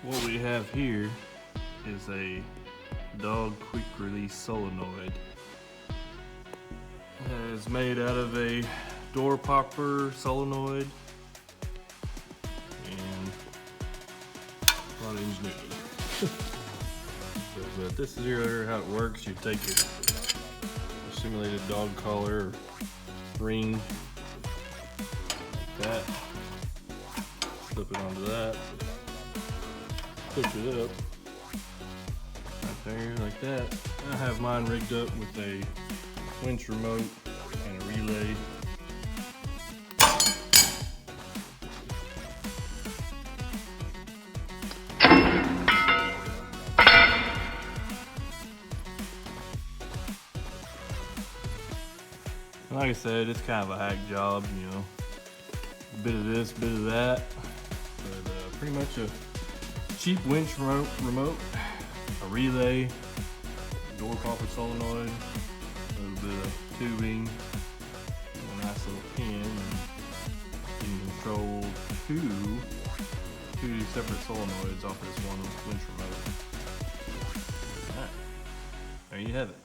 What we have here is a dog quick release solenoid. It is made out of a door popper solenoid and a lot of engineering. But this is here how it works. You take your simulated dog collar or ring like that, slip it onto that, push it up right there like that. I have mine rigged up with a winch remote and a relay. Like I said, it's kind of a hack job, you know, a bit of this, bit of that, but pretty much a cheap winch remote, a relay, door popper solenoid, a little bit of tubing, and a nice little pin, and you can control two separate solenoids off of this one winch remote. Alright, there you have it.